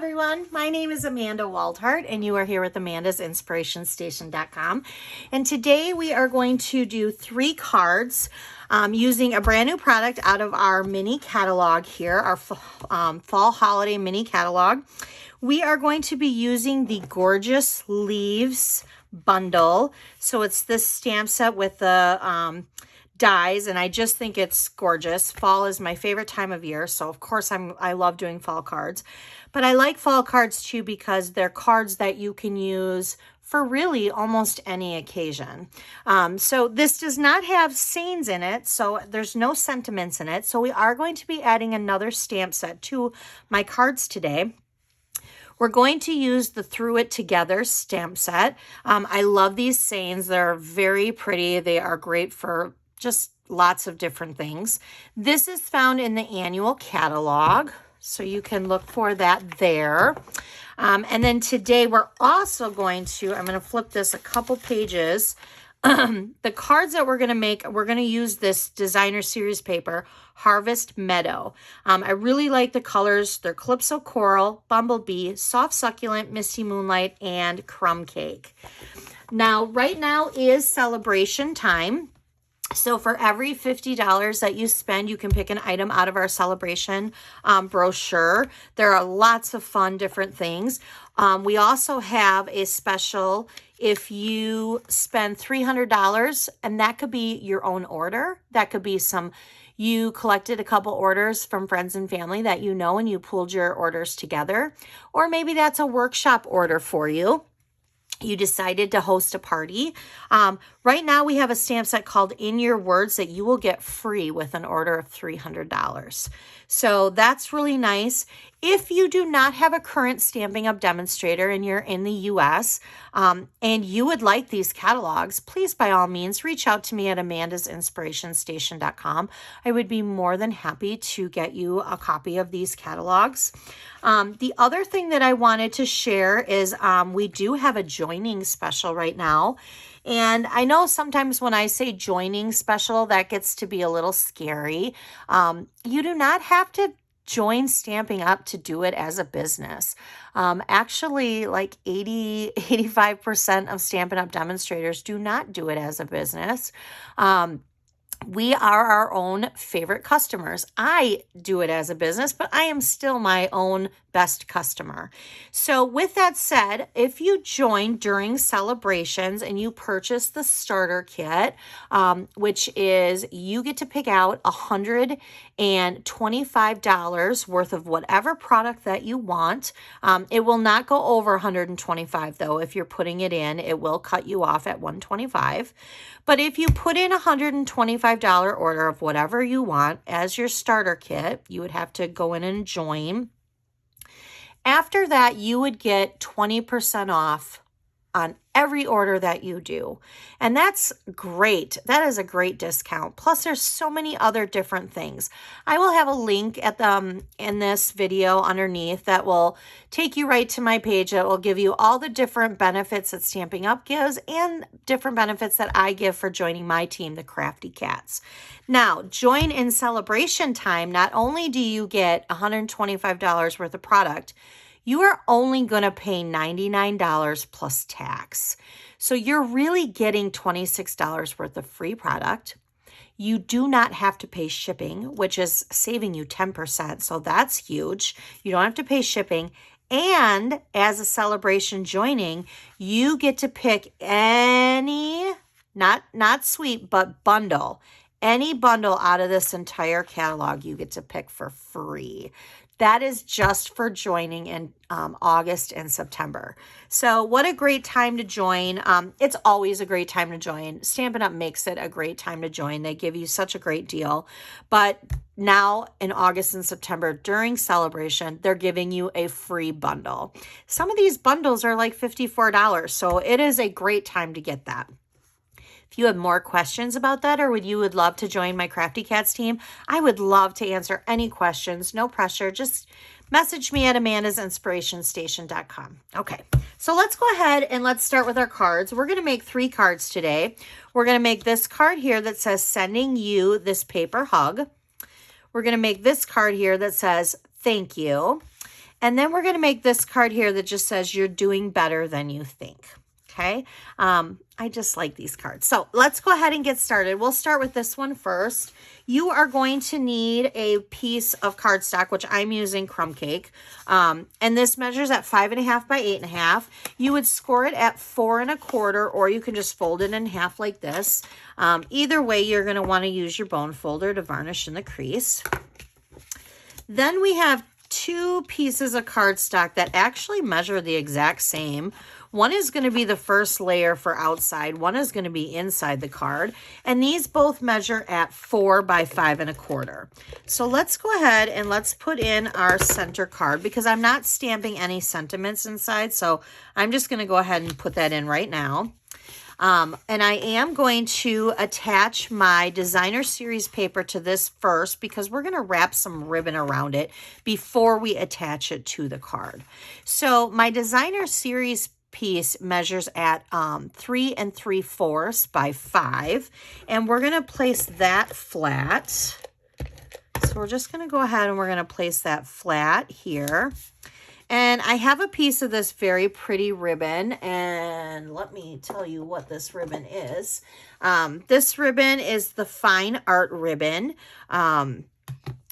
everyone. My name is Amanda Waldhart, and you are here with Amanda's InspirationStation.com. And today we are going to do 3 cards using a brand new product out of our mini catalog here, our fall holiday mini catalog. We are going to be using the Gorgeous Leaves bundle. So it's this stamp set with the dies, and I just think it's gorgeous. Fall is my favorite time of year, so of course I love doing fall cards. But I like fall cards too because they're cards that you can use for really almost any occasion. So this does not have sayings in it, so there's no sentiments in it. So we are going to be adding another stamp set to my cards today. We're going to use the Through It Together stamp set. I love these sayings. They're very pretty. They are great for just lots of different things. This is found in the annual catalog, so you can look for that there. And then today we're also going to, I'm going to flip this a couple pages. The cards that we're going to make, we're going to use this designer series paper, Harvest Meadow. I really like the colors. They're Calypso Coral, Bumblebee, Soft Succulent, Misty Moonlight, and Crumb Cake. Now, right now is celebration time. So for every $50 that you spend, you can pick an item out of our celebration brochure. There are lots of fun different things. We also have a special if you spend $300, and that could be your own order. That could be you collected a couple orders from friends and family that you know, and you pooled your orders together. Or maybe that's a workshop order for you. You decided to host a party. Right now we have a stamp set called In Your Words that you will get free with an order of $300. So that's really nice. If you do not have a current Stampin' Up! Demonstrator and you're in the US and you would like these catalogs, please by all means reach out to me at amandasinspirationstation.com. I would be more than happy to get you a copy of these catalogs. The other thing that I wanted to share is we do have a joining special right now. And I know sometimes when I say joining special, that gets to be a little scary. You do not have to join Stampin' Up! To do it as a business. Actually, like 85% of Stampin' Up! Demonstrators do not do it as a business. We are our own favorite customers. I do it as a business, but I am still my own best customer. So with that said, if you join during celebrations and you purchase the starter kit, which is you get to pick out $125 worth of whatever product that you want. It will not go over $125 though. If you're putting it in, it will cut you off at $125. But if you put in a $125 order of whatever you want as your starter kit, you would have to go in and join. After that, you would get 20% off on every order that you do. And that's great. That is a great discount. Plus, there's so many other different things. I will have a link at in this video underneath that will take you right to my page. That will give you all the different benefits that Stampin' Up! Gives and different benefits that I give for joining my team, the Crafty Cats. Now, join in celebration time. Not only do you get $125 worth of product, you are only going to pay $99 plus tax. So you're really getting $26 worth of free product. You do not have to pay shipping, which is saving you 10%. So that's huge. You don't have to pay shipping. And as a celebration joining, you get to pick any, not suite, but bundle. Any bundle out of this entire catalog you get to pick for free. That is just for joining in August and September. So what a great time to join. It's always a great time to join. Stampin' Up! Makes it a great time to join. They give you such a great deal. But now in August and September during celebration, they're giving you a free bundle. Some of these bundles are like $54. So it is a great time to get that. If you have more questions about that or you would love to join my Crafty Cats team, I would love to answer any questions. No pressure. Just message me at amandasinspirationstation.com. Okay, so let's go ahead and let's start with our cards. We're going to make 3 cards today. We're going to make this card here that says, sending you this paper hug. We're going to make this card here that says, thank you. And then we're going to make this card here that just says you're doing better than you think. Okay. I just like these cards. So let's go ahead and get started. We'll start with this one first. You are going to need a piece of cardstock, which I'm using Crumb Cake. And this measures at 5.5 by 8.5. You would score it at 4 1/4, or you can just fold it in half like this. Either way, you're going to want to use your bone folder to varnish in the crease. Then we have 2 pieces of cardstock that actually measure the exact same. One is going to be the first layer for outside. One is going to be inside the card. And these both measure at 4 by 5 1/4. So let's go ahead and let's put in our center card, because I'm not stamping any sentiments inside. So I'm just going to go ahead and put that in right now. And I am going to attach my designer series paper to this first, because we're going to wrap some ribbon around it before we attach it to the card. So my designer series piece measures at 3 3/4 by 5, and we're going to place that flat. So we're just going to go ahead and we're going to place that flat here. And I have a piece of this very pretty ribbon, and let me tell you what this ribbon is. This ribbon is the Fine Art ribbon.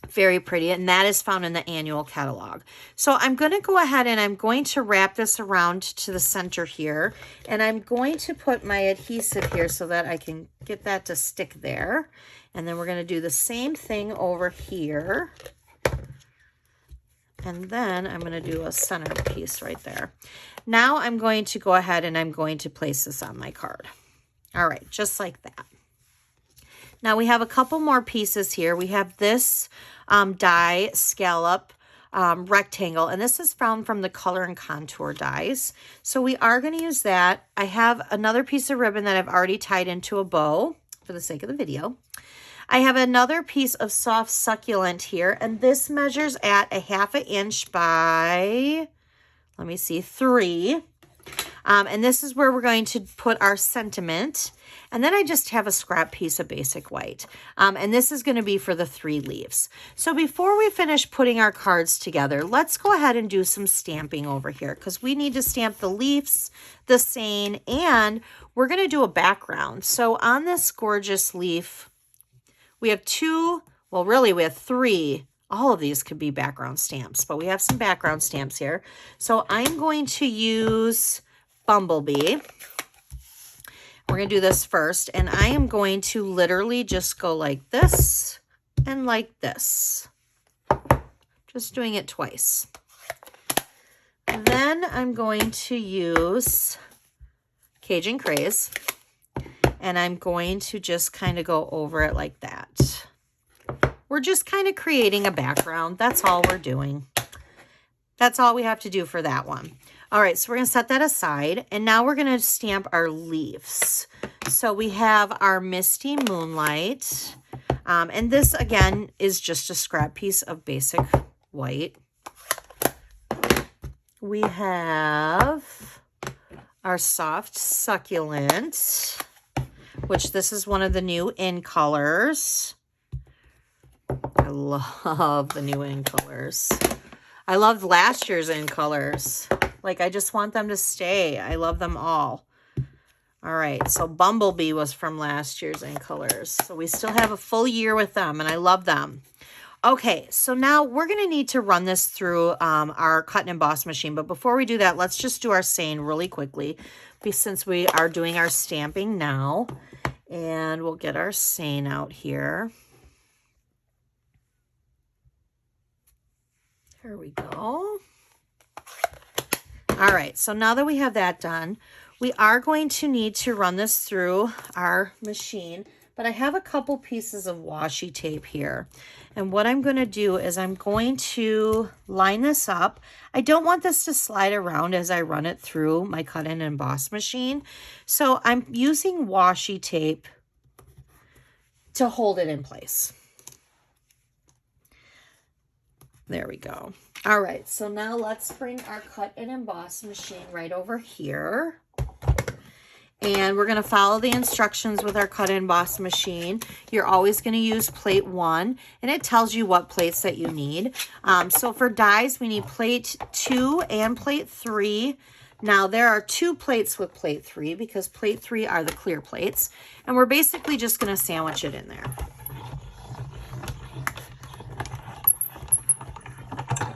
Very pretty, and that is found in the annual catalog. So I'm going to go ahead and I'm going to wrap this around to the center here, and I'm going to put my adhesive here so that I can get that to stick there. And then we're going to do the same thing over here. And then I'm going to do a center piece right there. Now I'm going to go ahead and I'm going to place this on my card. All right, just like that. Now we have a couple more pieces here. We have this die scallop rectangle, and this is found from the Color and Contour dies. So we are going to use that. I have another piece of ribbon that I've already tied into a bow for the sake of the video. I have another piece of soft succulent here, and this measures at 1/2 inch by, let me see, 3. And this is where we're going to put our sentiment. And then I just have a scrap piece of basic white. And this is going to be for the 3 leaves. So before we finish putting our cards together, let's go ahead and do some stamping over here, because we need to stamp the leaves, the saying, and we're going to do a background. So on this gorgeous leaf, we have 2, well, really we have 3. All of these could be background stamps, but we have some background stamps here. So I'm going to use Bumblebee. We're going to do this first, and I am going to literally just go like this and like this. Just doing it twice. And then I'm going to use Cajun Craze, and I'm going to just kind of go over it like that. We're just kind of creating a background. That's all we're doing. That's all we have to do for that one. All right, so we're going to set that aside, and now we're going to stamp our leaves. So we have our Misty Moonlight, and this, again, is just a scrap piece of basic white. We have our Soft Succulent, which this is one of the new in colors. I love the new in colors. I loved last year's in colors. Like, I just want them to stay. I love them all. All right, so Bumblebee was from last year's in colors. So we still have a full year with them, and I love them. Okay, so now we're going to need to run this through our cut and emboss machine. But before we do that, let's just do our saying really quickly, since we are doing our stamping now. And we'll get our saying out here. Here we go. All right, so now that we have that done, we are going to need to run this through our machine, but I have a couple pieces of washi tape here. And what I'm going to do is I'm going to line this up. I don't want this to slide around as I run it through my cut and emboss machine. So I'm using washi tape to hold it in place. There we go. All right, so now let's bring our cut and emboss machine right over here. And we're going to follow the instructions with our cut and emboss machine. You're always going to use plate 1, and it tells you what plates that you need. So for dies, we need plate 2 and plate 3. Now there are 2 plates with plate 3 because plate 3 are the clear plates. And we're basically just going to sandwich it in there.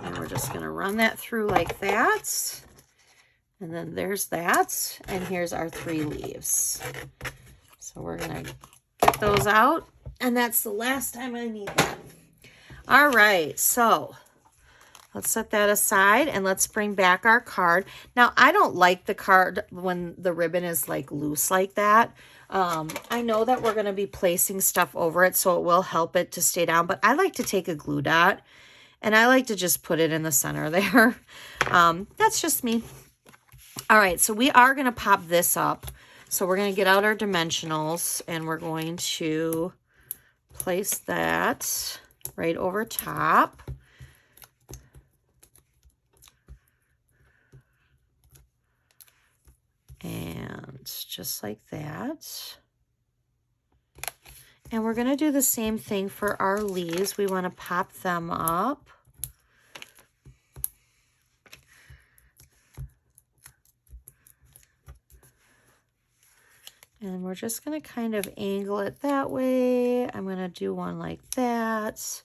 And we're just going to run that through like that. And then there's that, and here's our 3 leaves. So we're gonna get those out, and that's the last time I need that. All right, so let's set that aside, and let's bring back our card. Now, I don't like the card when the ribbon is like loose like that. I know that we're gonna be placing stuff over it, so it will help it to stay down, but I like to take a glue dot, and I like to just put it in the center there. That's just me. All right, so we are going to pop this up. So we're going to get out our dimensionals, and we're going to place that right over top. And just like that. And we're going to do the same thing for our leaves. We want to pop them up. And we're just going to kind of angle it that way. I'm going to do one like that.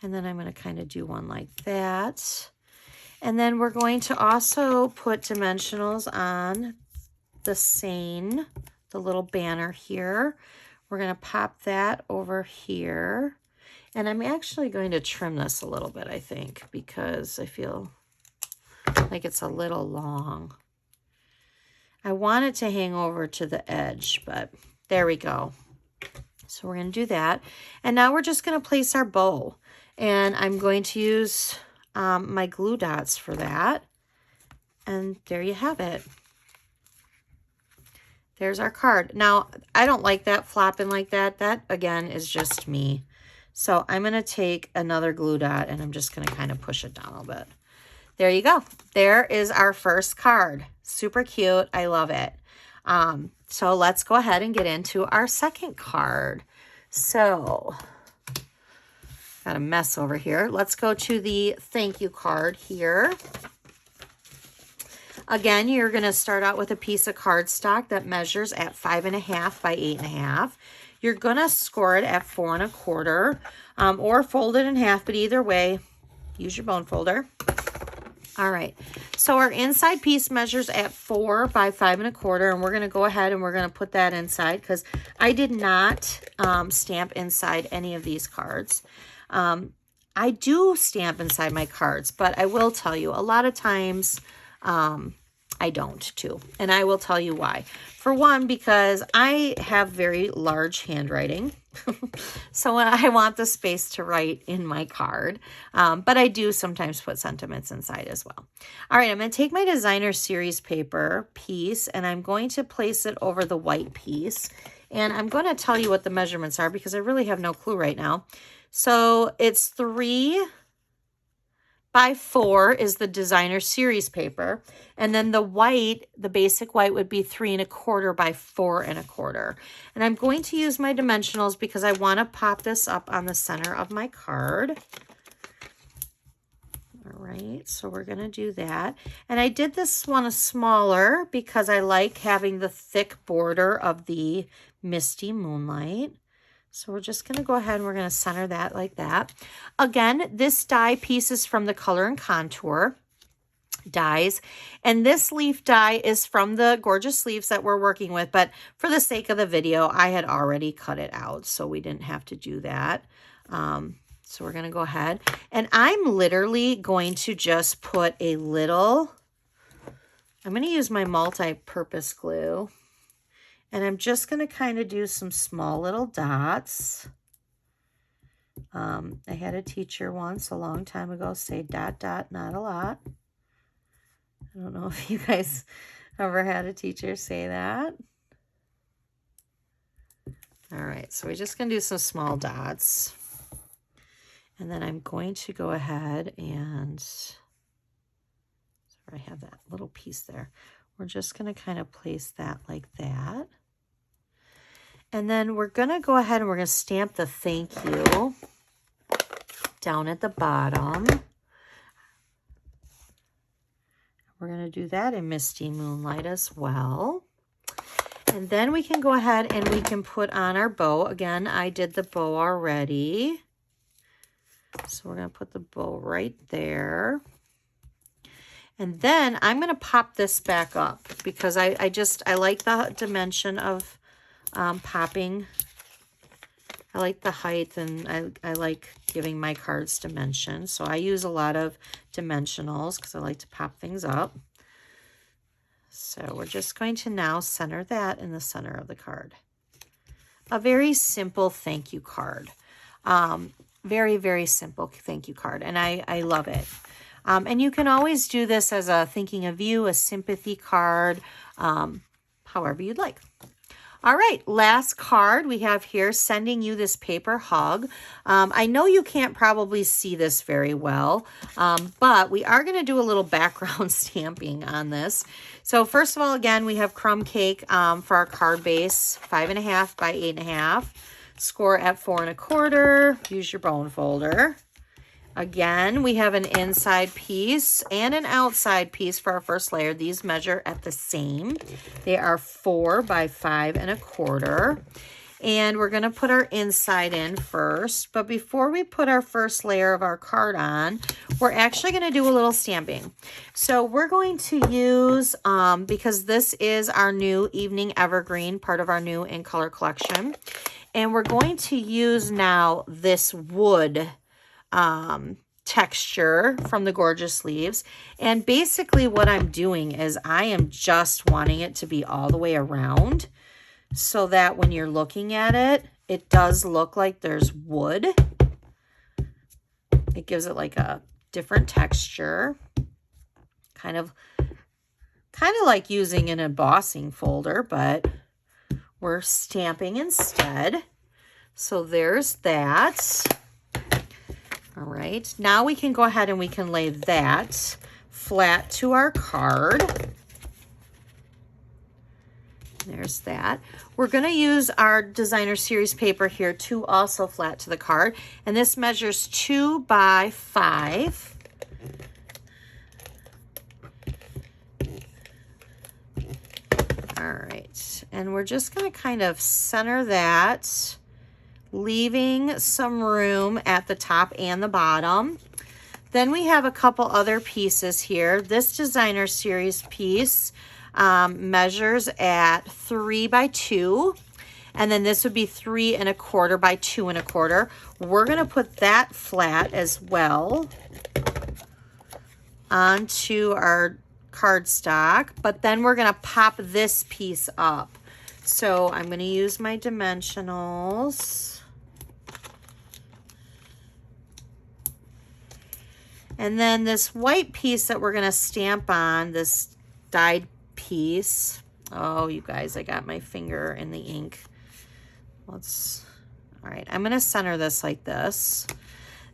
And then I'm going to kind of do one like that. And then we're going to also put dimensionals on the seine, the little banner here. We're going to pop that over here. And I'm actually going to trim this a little bit, I think, because I feel like it's a little long. I want it to hang over to the edge, but there we go. So we're going to do that. And now we're just going to place our bow. And I'm going to use my glue dots for that. And there you have it. There's our card. Now, I don't like that flopping like that. That, again, is just me. So I'm going to take another glue dot, and I'm just going to kind of push it down a little bit. There you go. There is our first card. Super cute. I love it. So let's go ahead and get into our second card. So, got a mess over here. Let's go to the thank you card here. Again, you're going to start out with a piece of cardstock that measures at 5.5 by 8.5. You're going to score it at 4 1/4, or fold it in half, but either way, use your bone folder. All right, so our inside piece measures at 4 by 5 1/4, and we're going to go ahead and we're going to put that inside because I did not stamp inside any of these cards. I do stamp inside my cards, but I will tell you, a lot of times I don't too, and I will tell you why. For one, because I have very large handwriting, so I want the space to write in my card, but I do sometimes put sentiments inside as well. All right, I'm going to take my designer series paper piece, and I'm going to place it over the white piece, and I'm going to tell you what the measurements are because I really have no clue right now. So it's 3 by 4 is the designer series paper. And then the white, the basic white would be 3 1/4 by 4 1/4. And I'm going to use my dimensionals because I want to pop this up on the center of my card. All right, so we're going to do that. And I did this one smaller because I like having the thick border of the Misty Moonlight. So we're just going to go ahead and we're going to center that like that. Again, this die piece is from the Color and Contour dies. And this leaf die is from the gorgeous leaves that we're working with. But for the sake of the video, I had already cut it out, so we didn't have to do that. So we're going to go ahead. And I'm literally going to just put a little, I'm going to use my multi-purpose glue. And I'm just going to kind of do some small little dots. I had a teacher once a long time ago say dot, dot, not a lot. I don't know if you guys ever had a teacher say that. All right, so we're just going to do some small dots. And then I'm going to go ahead and, sorry, I have that little piece there. We're just going to kind of place that like that. And then we're going to go ahead and we're going to stamp the thank you down at the bottom. We're going to do that in Misty Moonlight as well. And then we can go ahead and we can put on our bow. Again, I did the bow already. So we're going to put the bow right there. And then I'm going to pop this back up because I like the dimension of popping. I like the height, and I like giving my cards dimension. So I use a lot of dimensionals because I like to pop things up. So we're just going to now center that in the center of the card. A very simple thank you card. Very, very simple thank you card. And I love it. And you can always do this as a thinking of you, a sympathy card, however you'd like. All right, last card we have here, sending you this paper hug. I know you can't probably see this very well, but we are going to do a little background stamping on this. So first of all, again, we have crumb cake for our card base, 5.5 by 8.5. Score at 4 1/4. Use your bone folder. Again, we have an inside piece and an outside piece for our first layer. These measure at the same. They are 4 by 5 1/4. And we're going to put our inside in first. But before we put our first layer of our card on, we're actually going to do a little stamping. So we're going to use, because this is our new Evening Evergreen, part of our new In Color collection. And we're going to use now this wood texture from the Gorgeous Leaves. And basically what I'm doing is I am just wanting it to be all the way around so that when you're looking at it, it does look like there's wood. It gives it like a different texture. Kind of like using an embossing folder, but we're stamping instead. So there's that. All right, now we can go ahead and we can lay that flat to our card. There's that. We're going to use our designer series paper here to also flat to the card. And this measures 2 by 5. All right, and we're just going to kind of center that, leaving some room at the top and the bottom. Then we have a couple other pieces here. This designer series piece measures at 3 by 2. And then this would be 3 1/4 by 2 1/4. We're going to put that flat as well onto our cardstock, but then we're going to pop this piece up. So I'm going to use my dimensionals. And then this white piece that we're going to stamp on, this dyed piece. Oh, you guys, I got my finger in the ink. All right, I'm going to center this like this.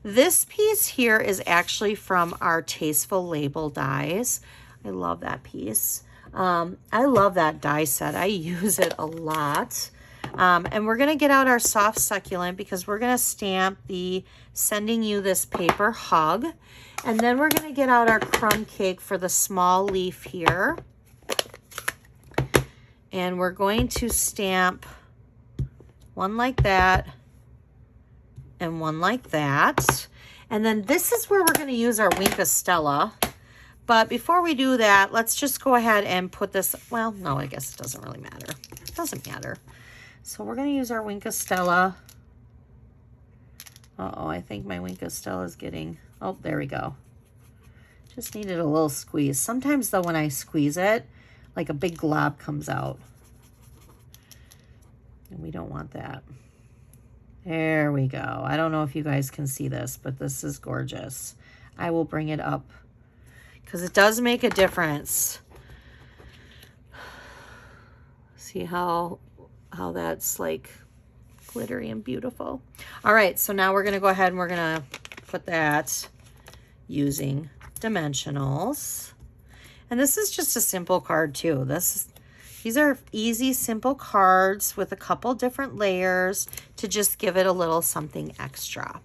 This piece here is actually from our Tasteful Label dies. I love that piece. I love that die set. I use it a lot. And we're going to get out our soft succulent because we're going to stamp the sending you this paper hug. And then we're going to get out our crumb cake for the small leaf here. And we're going to stamp one like that and one like that. And then this is where we're going to use our Wink of Stella. But before we do that, let's just go ahead and put this, well, no, I guess it doesn't really matter. It doesn't matter. So we're going to use our Wink of Stella. Uh-oh, I think my Wink of Stella is getting, oh, there we go. Just needed a little squeeze. Sometimes, though, when I squeeze it, like a big glob comes out. And we don't want that. There we go. I don't know if you guys can see this, but this is gorgeous. I will bring it up because it does make a difference. See how that's like glittery and beautiful. All right, so now we're going to go ahead and we're going to put that using dimensionals. And this is just a simple card too. These are easy, simple cards with a couple different layers to just give it a little something extra.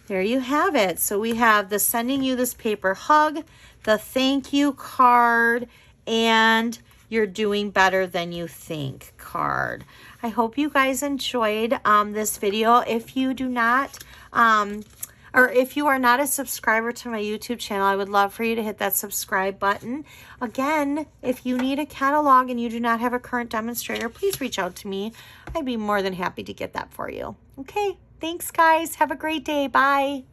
There you have it. So we have the sending you this paper hug, the thank you card, and you're doing better than you think card. I hope you guys enjoyed this video. If you do not, or if you are not a subscriber to my YouTube channel, I would love for you to hit that subscribe button. Again, if you need a catalog and you do not have a current demonstrator, please reach out to me. I'd be more than happy to get that for you. Okay, thanks guys. Have a great day. Bye.